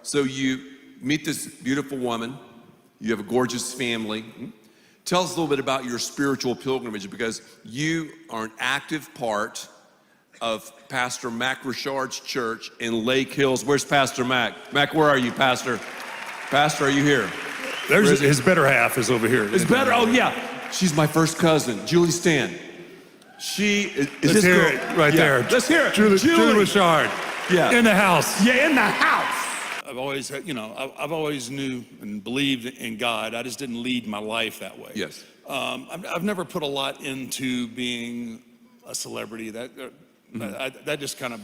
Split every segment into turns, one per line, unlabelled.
So you meet this beautiful woman. You have a gorgeous family. Tell us a little bit about your spiritual pilgrimage, because you are an active part of Pastor Mac Richard's church in Lake Hills. Where's Pastor Mac? Mac, where are you, Pastor? Pastor, are you here?
There's his better half is over here.
It's better, oh yeah. She's my first cousin, Julie Stan. She is
Let's
this
hear
girl.
it right there.
Let's hear it.
Julie Richard.
Yeah.
In the house.
Yeah, in the house.
I've always, I've always knew and believed in God. I just didn't lead my life that way.
Yes.
I've never put a lot into being a celebrity. That just kind of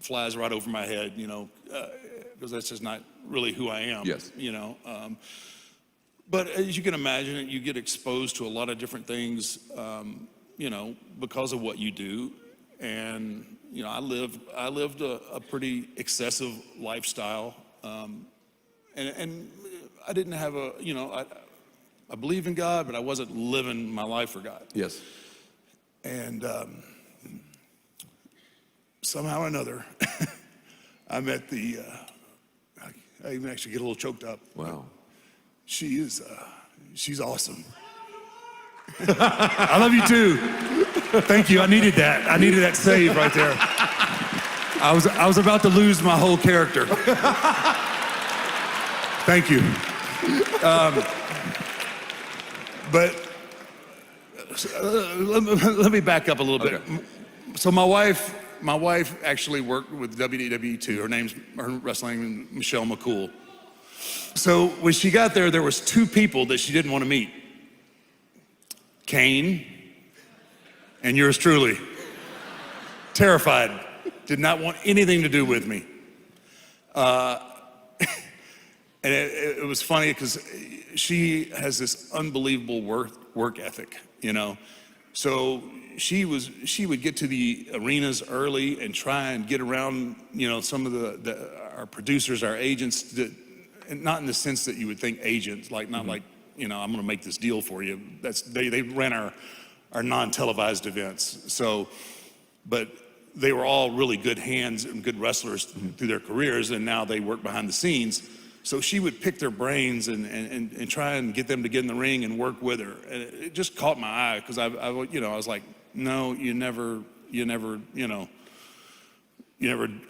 flies right over my head, because that's just not really who I am.
Yes.
But as you can imagine, you get exposed to a lot of different things, because of what you do. And, I lived a pretty excessive lifestyle. And I didn't have I believe in God, but I wasn't living my life for God.
Yes.
And somehow or another, I met I even actually get a little choked up.
Wow.
She's awesome. I love you too. Thank you. I needed that. I needed that save right there. I was about to lose my whole character. Thank you. But let me back up a little bit.
Okay.
So my wife actually worked with WWE too. Her wrestling name is Michelle McCool. So when she got there was two people that she didn't want to meet. Kane and yours truly. Terrified. Did not want anything to do with me. And it was funny because she has this unbelievable work ethic, So she would get to the arenas early and try and get around, some of our producers, our agents, and not in the sense that you would think agents, like not like, I'm going to make this deal for you. They ran our non-televised events. So, but they were all really good hands and good wrestlers through their careers, and now they work behind the scenes. So she would pick their brains and try and get them to get in the ring and work with her. And it just caught my eye because I was like, no, you never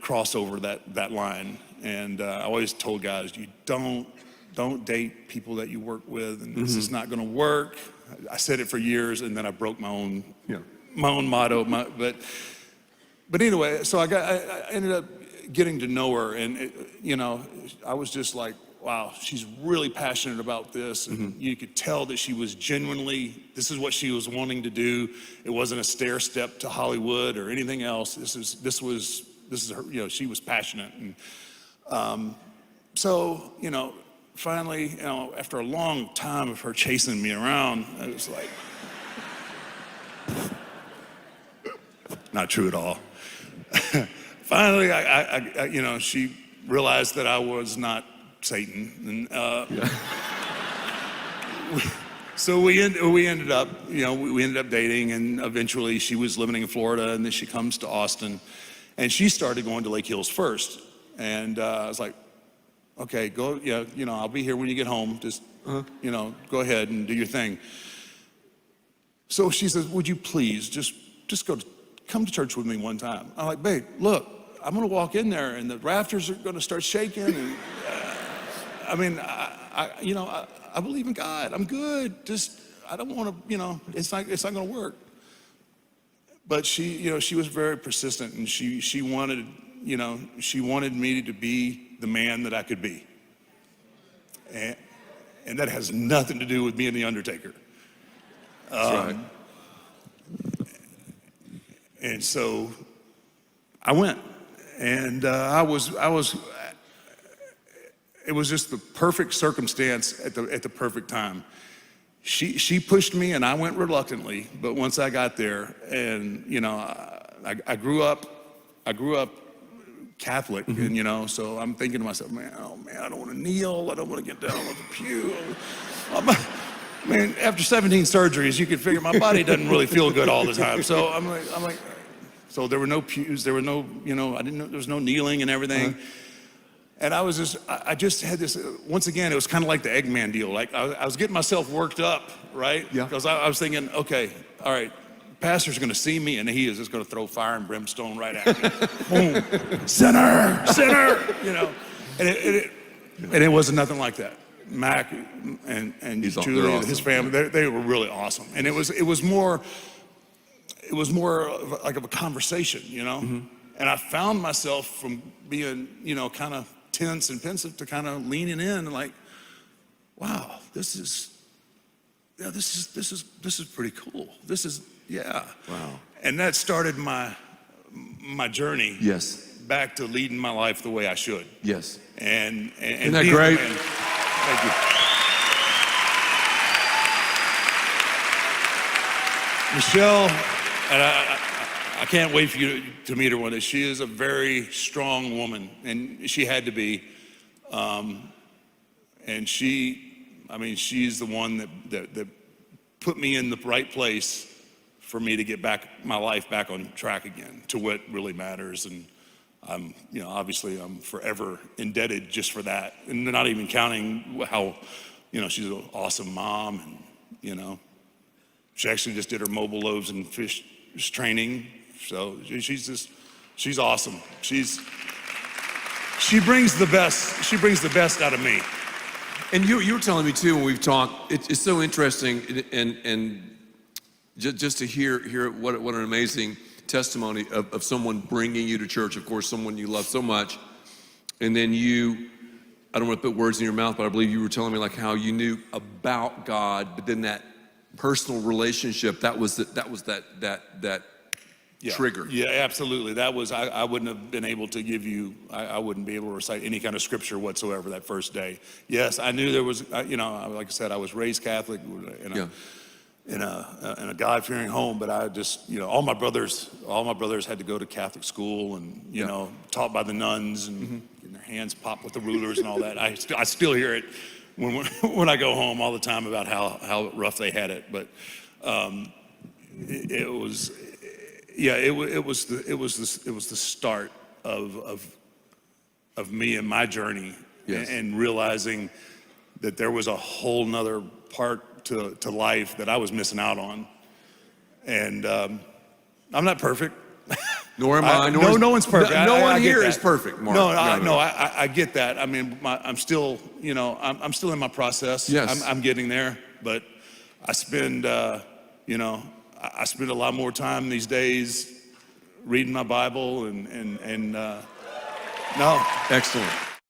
cross over that line. And I always told guys, you don't date people that you work with, and this is not going to work. I said it for years, and then I broke my own motto. But anyway, so I ended up getting to know her, and I was just like, wow, she's really passionate about this, and you could tell that she was genuinely, this is what she was wanting to do. It wasn't a stair step to Hollywood or anything else. This is her, she was passionate. And so, finally, after a long time of her chasing me around, I was like, not true at all. Finally, she realized that I was not Satan, and so we ended up, we ended up dating, and eventually she was living in Florida, and then she comes to Austin, and she started going to Lake Hills first, and I was like, okay, go, I'll be here when you get home. Just, go ahead and do your thing. So she says, would you please just come to church with me one time? I'm like, babe, look, I'm going to walk in there and the rafters are going to start shaking. And I believe in God. I'm good. Just, I don't want to, it's not going to work. But she was very persistent, and she wanted me to be the man that I could be. And that has nothing to do with being the Undertaker.
That's right.
And so I went, and it was just the perfect circumstance at the perfect time. She pushed me, and I went reluctantly, but once I got there, and I grew up Catholic, and so I'm thinking to myself, man, I don't want to kneel, I don't want to get down on the pew. After 17 surgeries, you can figure my body doesn't really feel good all the time. So I'm like, so there were no pews, there were no, I didn't know, there was no kneeling and everything. And I just had this, once again, it was kind of like the Eggman deal. Like I was getting myself worked up, right?
Yeah.
Because I was thinking, okay, all right, pastor's gonna see me and he is just gonna throw fire and brimstone right at me. Boom, sinner, sinner, you know. And it wasn't nothing like that. Mac and Julie and his family, they were really awesome. And it was more like of a conversation, you know?
Mm-hmm.
And I found myself from being, you know, kind of tense and pensive to kind of leaning in and like, wow, this is pretty cool. Wow. And that started my journey.
Yes.
Back to leading my life the way I should.
Yes.
And
isn't that great?
Thank you. Michelle, and I can't wait for you to meet her one day. She is a very strong woman, and she had to be. And she's the one that put me in the right place for me to get my life back on track again to what really matters. And obviously I'm forever indebted just for that. And not even counting how, she's an awesome mom and, she actually just did her mobile loaves and fish training. So she's awesome. She brings the best out of me.
And you were telling me too when we've talked, it's so interesting and just to hear what an amazing testimony of someone bringing you to church, of course, someone you love so much. And then I don't want to put words in your mouth, but I believe you were telling me like how you knew about God, but then that personal relationship, that was that trigger.
Yeah, absolutely. That was, I wouldn't have been able to give you, I wouldn't be able to recite any kind of scripture whatsoever that first day. Yes, I knew there was, like I said, I was raised Catholic in a God-fearing home, but I just, all my brothers had to go to Catholic school and, taught by the nuns and getting their hands popped with the rulers and all that. I still hear it when I go home all the time about how rough they had it. But it was the start of me and my journey.
Yes.
And realizing that there was a whole nother part to life that I was missing out on. And I'm not perfect.
Nor am I.
No one's perfect.
No one
I
here
get
is
that.
perfect, Mark.
I get that. I mean, I'm still, I'm still in my process.
Yes.
I'm getting there, but I spend, I spend a lot more time these days reading my Bible and no.
Excellent.